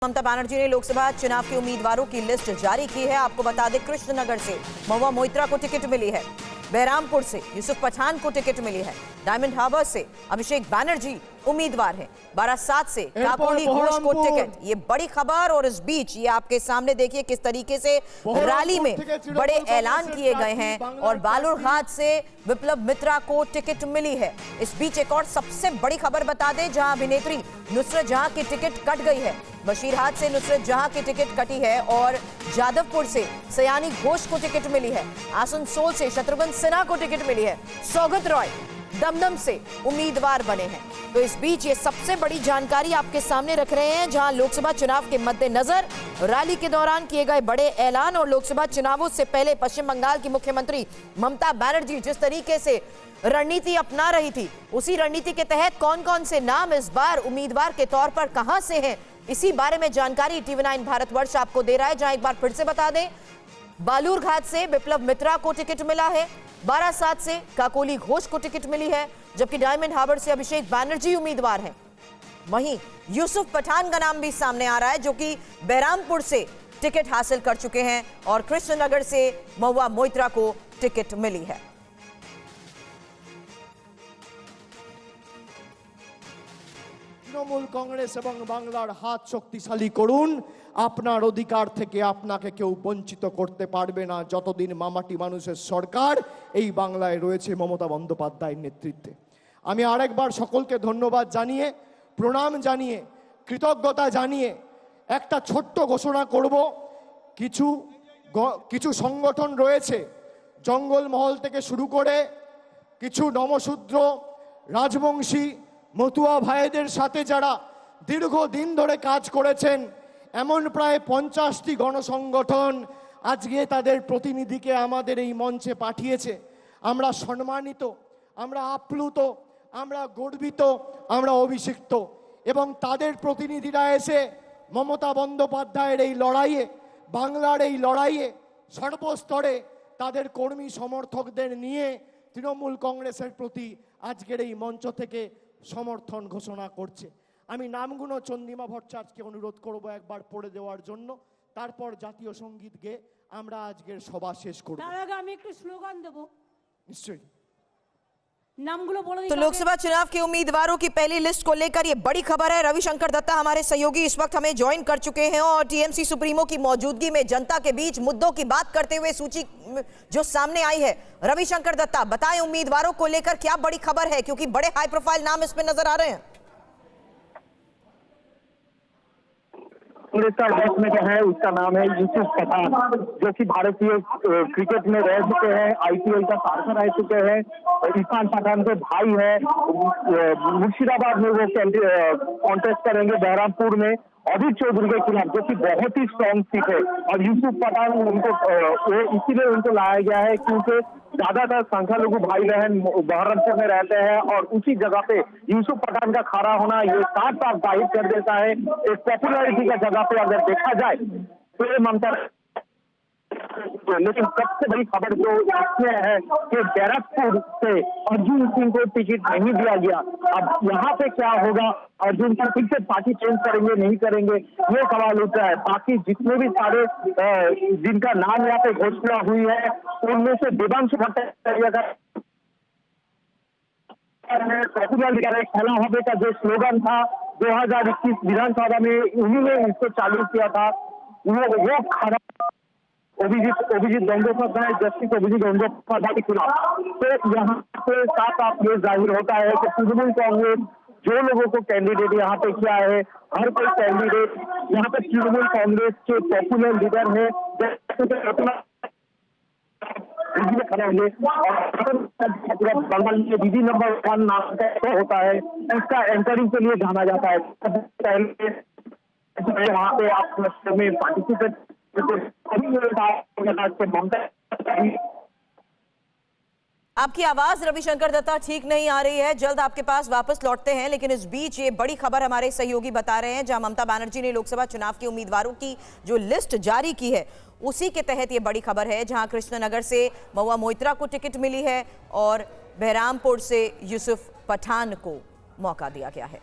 ममता बनर्जी ने लोकसभा चुनाव के उम्मीदवारों की लिस्ट जारी की है। आपको बता दें, कृष्णनगर से महुआ मोइत्रा को टिकट मिली है, बहरामपुर से यूसुफ पठान को टिकट मिली है, डायमंड हार्बर से अभिषेक बनर्जी उम्मीदवार हैं, बारासात से काकोली घोष को टिकट। ये बड़ी खबर। और इस बीच ये आपके सामने देखिए किस तरीके से रैली में बड़े ऐलान किए गए हैं। और बालूरघाट से विप्लव मित्रा को टिकट मिली है। इस बीच एक और सबसे बड़ी खबर बता दें, जहां अभिनेत्री नुसरत जहां की टिकट कट गई है। बशीरहाट से नुसरत जहां की टिकट कटी है और जादवपुर से सयानी घोष को टिकट मिली है। आसनसोल से शत्रुघ्न सिन्हा को टिकट मिली है। सौगत रॉय दमदम से उम्मीदवार बने हैं। तो इस बीच ये सबसे बड़ी जानकारी आपके सामने रख रहे हैं, जहां लोकसभा चुनाव के मद्देनजर रैली के दौरान किए गए बड़े ऐलान और लोकसभा चुनावों से पहले पश्चिम बंगाल की मुख्यमंत्री ममता बनर्जी जिस तरीके से रणनीति अपना रही थी, उसी रणनीति के तहत कौन कौन से नाम इस बार उम्मीदवार के तौर पर कहां से हैं, इसी बारे में जानकारी TV9 भारतवर्ष आपको दे रहा है। जहां एक बार फिर से बता दें, बालूरघाट से विप्लव मित्रा को टिकट मिला है, बारासात से काकोली घोष को टिकट मिली है, जबकि डायमंड हार्बर से अभिषेक बनर्जी उम्मीदवार हैं। वहीं यूसुफ पठान का नाम भी सामने आ रहा है, जो कि बहरामपुर से टिकट हासिल कर चुके हैं और कृष्णनगर से महुआ मोइत्रा को टिकट मिली है। তৃণমূল কংগ্রেস এবং বাংলার হাত শক্তিশালী করুন। আপনার অধিকার থেকে আপনাকে কেউ বঞ্চিত করতে পারবে না যতদিন মামাটি মানুষের সরকার এই বাংলায় রয়েছে মমতা বন্দ্যোপাধ্যায়ের নেতৃত্বে। আমি আরেকবার সকলকে ধন্যবাদ জানিয়ে, প্রণাম জানিয়ে, কৃতজ্ঞতা জানিয়ে একটা ছোট্ট ঘোষণা করব। কিছু সংগঠন রয়েছে, জঙ্গলমহল থেকে শুরু করে কিছু নমশূদ্র, রাজবংশী, মতুয়া ভাইদের সাথে যারা দীর্ঘদিন ধরে কাজ করেছেন, এমন প্রায় 50টি গণসংগঠন আজকে তাদের প্রতিনিধিকে আমাদের এই মঞ্চে পাঠিয়েছে। আমরা সম্মানিত, আমরা আপ্লুত, আমরা গর্বিত, আমরা অভিষিক্ত। এবং তাদের প্রতিনিধিরা এসে মমতা বন্দ্যোপাধ্যায়ের এই লড়াইয়ে, বাংলার এই লড়াইয়ে সর্বস্তরে তাদের কর্মী সমর্থকদের নিয়ে তৃণমূল কংগ্রেসের প্রতি আজকের এই মঞ্চ থেকে সমর্থন ঘোষণা করছে। আমি নামগুলো চন্দ্রিমা ভট্টাচার্যকে অনুরোধ করব একবার পড়ে দেওয়ার জন্য, তারপর জাতীয় সঙ্গীত গেয়ে আমরা আজকের সভা শেষ করব। তার আগে আমি একটু স্লোগান দেব। নিশ্চয়ই। नामগুলো বলে तो लोकसभा चुनाव के उम्मीदवारों की पहली लिस्ट को लेकर ये बड़ी खबर है। रविशंकर दत्ता हमारे सहयोगी इस वक्त हमें ज्वाइन कर चुके हैं और टीएमसी सुप्रीमो की मौजूदगी में जनता के बीच मुद्दों की बात करते हुए सूची जो सामने आई है, रविशंकर दत्ता बताएं उम्मीदवारों को लेकर क्या बड़ी खबर है, क्योंकि बड़े हाई प्रोफाइल नाम इसमें नजर आ रहे हैं। कांग्रेस का लिस्ट में जो है उसका नाम है यूसुफ पठान, जो कि भारतीय क्रिकेट में रह चुके हैं, IPL का सारथी रह चुके हैं। इरफान पठान के भाई है, मुर्शिदाबाद में वो कॉन्टेस्ट करेंगे, बहरामपुर में अभिषेक चौधरी के खिलाफ, जो कि बहुत ही स्ट्रॉन्ग सीट है। और यूसुफ पठान उनको इसीलिए उनको लाया गया है क्योंकि ज्यादातर संख्यालघु भाई बहन बहरमपुर में रहते हैं और उसी जगह पे यूसुफ पठान का खड़ा होना ये साफ साफ जाहिर कर देता है। एक पॉपुलैरिटी का जगह पे अगर देखा जाए तो ये ममता। लेकिन सबसे बड़ी खबर जो इसमें है कि बैरकपुर से अर्जुन सिंह को टिकट नहीं दिया गया। अब यहाँ पे क्या होगा, अर्जुन सिंह फिर से पार्टी चेंज करेंगे नहीं करेंगे, ये सवाल उठा है। बाकी जितने भी सारे जिनका नाम यहाँ पे घोषणा हुई है, उनमें से देवांशु भट्टाचार्य का पहला हबे का जो स्लोगन था 2021 विधानसभा में, उन्हीं ने इसको चालू किया था। वो खड़ा अभिजीत गंगोपाध्याय, जस्टिस अभिजीत गंगोपाध्याय के खिलाफ। तो यहाँ पे साफ साफ ये जाहिर होता है कि तृणमूल कांग्रेस जो लोगों को कैंडिडेट यहाँ पे किया है, हर कोई कैंडिडेट यहाँ पे तृणमूल कांग्रेस के पॉपुलर लीडर है, खड़े होंगे। और बंगाल में दीदी नंबर 1 नाम का होता है, उसका एंकरिंग के लिए जाना जाता है। वहाँ पे आप में पार्टिसिपेट आपकी आवाज रविशंकर दत्ता ठीक नहीं आ रही है, जल्द आपके पास वापस लौटते हैं। लेकिन इस बीच ये बड़ी खबर हमारे सहयोगी बता रहे हैं, जहां ममता बनर्जी ने लोकसभा चुनाव के उम्मीदवारों की जो लिस्ट जारी की है, उसी के तहत ये बड़ी खबर है, जहां कृष्णनगर से महुआ मोइत्रा को टिकट मिली है और बहरामपुर से यूसुफ पठान को मौका दिया गया है।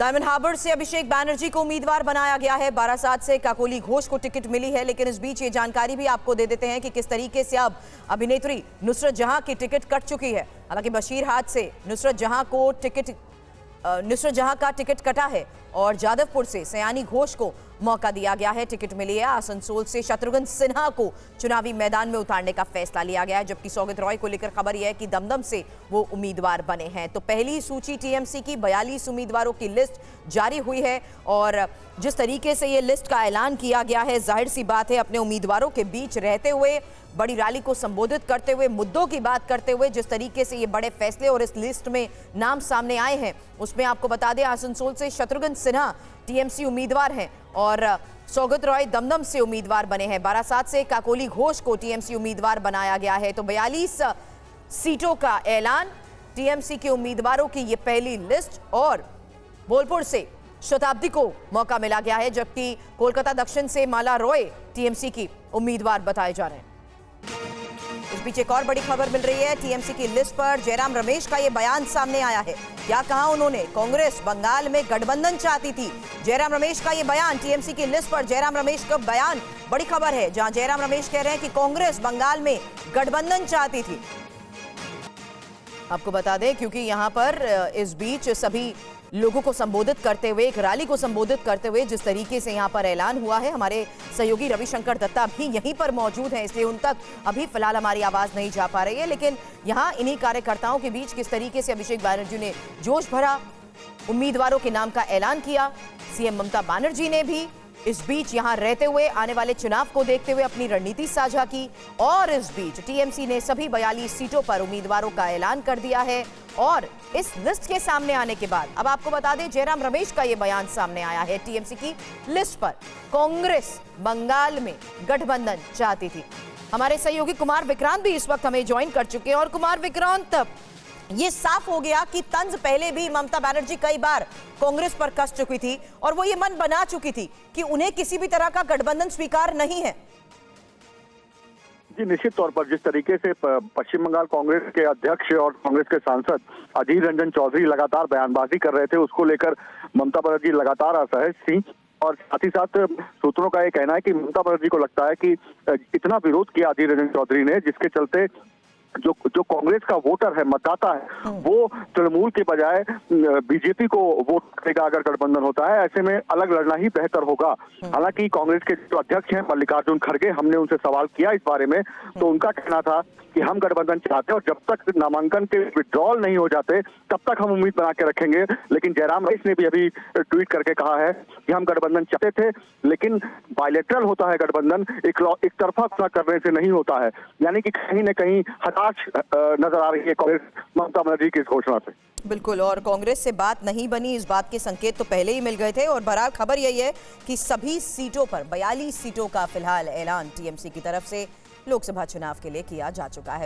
डायमंड हार्बर से अभिषेक बैनर्जी को उम्मीदवार बनाया गया है। बारासात से काकोली घोष को टिकट मिली है, लेकिन इस बीच ये जानकारी भी आपको दे देते हैं कि किस तरीके से अब अभिनेत्री नुसरत जहां की टिकट कट चुकी है। हालांकि बशीरहाट से नुसरत जहां का टिकट कटा है और जादवपुर से सयानी घोष को मौका दिया गया है, टिकट मिली है। आसनसोल से शत्रुघ्न सिन्हा को चुनावी मैदान में उतारने का फैसला लिया गया है, जबकि सौगत रॉय को लेकर खबर यह है कि दमदम से वो उम्मीदवार बने हैं। तो पहली सूची टीएमसी की 42 उम्मीदवारों की लिस्ट जारी हुई है और जिस तरीके से ये लिस्ट का ऐलान किया गया है, जाहिर सी बात है अपने उम्मीदवारों के बीच रहते हुए, बड़ी रैली को संबोधित करते हुए, मुद्दों की बात करते हुए, जिस तरीके से ये बड़े फैसले और इस लिस्ट में नाम सामने आए हैं, उसमें आपको बता दें आसनसोल से शत्रुघ्न सिन्हा टीएमसी उम्मीदवार हैं और सौगत रॉय दमदम से उम्मीदवार बने हैं। बारासात से काकोली घोष को टीएमसी उम्मीदवार बनाया गया है। तो 42 सीटों का ऐलान, टीएमसी के उम्मीदवारों की ये पहली लिस्ट और बोलपुर से शताब्दी को मौका मिला गया है, जबकि कोलकाता दक्षिण से माला रॉय टीएमसी की उम्मीदवार बताए जा रहे हैं। इस बीच एक और बड़ी खबर मिल रही है। टीएमसी की लिस्ट पर जयराम रमेश का ये बयान सामने आया है। क्या कहा उन्होंने? कांग्रेस बंगाल में गठबंधन चाहती थी। जयराम रमेश का ये बयान, टीएमसी की लिस्ट पर जयराम रमेश का बयान, बड़ी खबर है, जहां जयराम रमेश कह रहे हैं कि कांग्रेस बंगाल में गठबंधन चाहती थी। आपको बता दें क्योंकि यहां पर इस बीच सभी लोगों को संबोधित करते हुए, एक रैली को संबोधित करते हुए जिस तरीके से यहां पर ऐलान हुआ है, हमारे सहयोगी रविशंकर दत्ता भी यहीं पर मौजूद हैं, इसलिए उन तक अभी फिलहाल हमारी आवाज नहीं जा पा रही है। लेकिन यहां इन्हीं कार्यकर्ताओं के बीच किस तरीके से अभिषेक बैनर्जी ने जोश भरा उम्मीदवारों के नाम का ऐलान किया। सीएम ममता बनर्जी ने भी इस बीच यहां रहते हुए आने वाले चुनाव को देखते हुए अपनी रणनीति साझा की और इस बीच टीएमसी ने सभी 42 सीटों पर उम्मीदवारों का ऐलान कर दिया है। और इस लिस्ट के सामने आने के बाद अब आपको बता दें जयराम रमेश का यह बयान सामने आया है। टीएमसी की लिस्ट पर कांग्रेस बंगाल में गठबंधन चाहती थी। हमारे सहयोगी कुमार विक्रांत भी इस वक्त हमें ज्वाइन कर चुके हैं। और कुमार विक्रांत, ये साफ हो गया कि तंज पहले भी ममता बनर्जी कई बार कांग्रेस पर कस चुकी थी और वो ये मन बना चुकी थी कि उन्हें किसी भी तरह का गठबंधन स्वीकार नहीं है। जी, निश्चित तौर पर जिस तरीके से पश्चिम बंगाल कांग्रेस के अध्यक्ष और कांग्रेस के सांसद अधीर रंजन चौधरी लगातार बयानबाजी कर रहे थे, उसको लेकर ममता बनर्जी लगातार असहज थी। और साथ ही साथ सूत्रों का ये कहना है कि ममता बनर्जी को लगता है कि इतना विरोध किया अधीर रंजन चौधरी ने, जिसके चलते जो कांग्रेस का वोटर है, मतदाता है, वो तृणमूल के बजाय बीजेपी को वोट करेगा अगर गठबंधन होता है। ऐसे में अलग लड़ना ही बेहतर होगा। हालांकि कांग्रेस के जो अध्यक्ष हैं मल्लिकार्जुन खड़गे, हमने उनसे सवाल किया इस बारे में, तो उनका कहना था कि हम गठबंधन चाहते हैं और जब तक नामांकन के विड्रॉल नहीं हो जाते तब तक हम उम्मीद बना के रखेंगे। लेकिन जयराम रमेश ने भी अभी ट्वीट करके कहा है कि हम गठबंधन चाहते थे, लेकिन बायलैटरल होता है गठबंधन, एक तरफा करने से नहीं होता है। यानी कि कहीं न कहीं हताश नजर आ रही है कांग्रेस ममता बनर्जी की इस घोषणा से। बिल्कुल, और कांग्रेस से बात नहीं बनी, इस बात के संकेत तो पहले ही मिल गए थे। और बहरहाल खबर यही है कि सभी सीटों पर 42 सीटों का फिलहाल ऐलान टीएमसी की तरफ से लोकसभा चुनाव के लिए किया जा चुका है।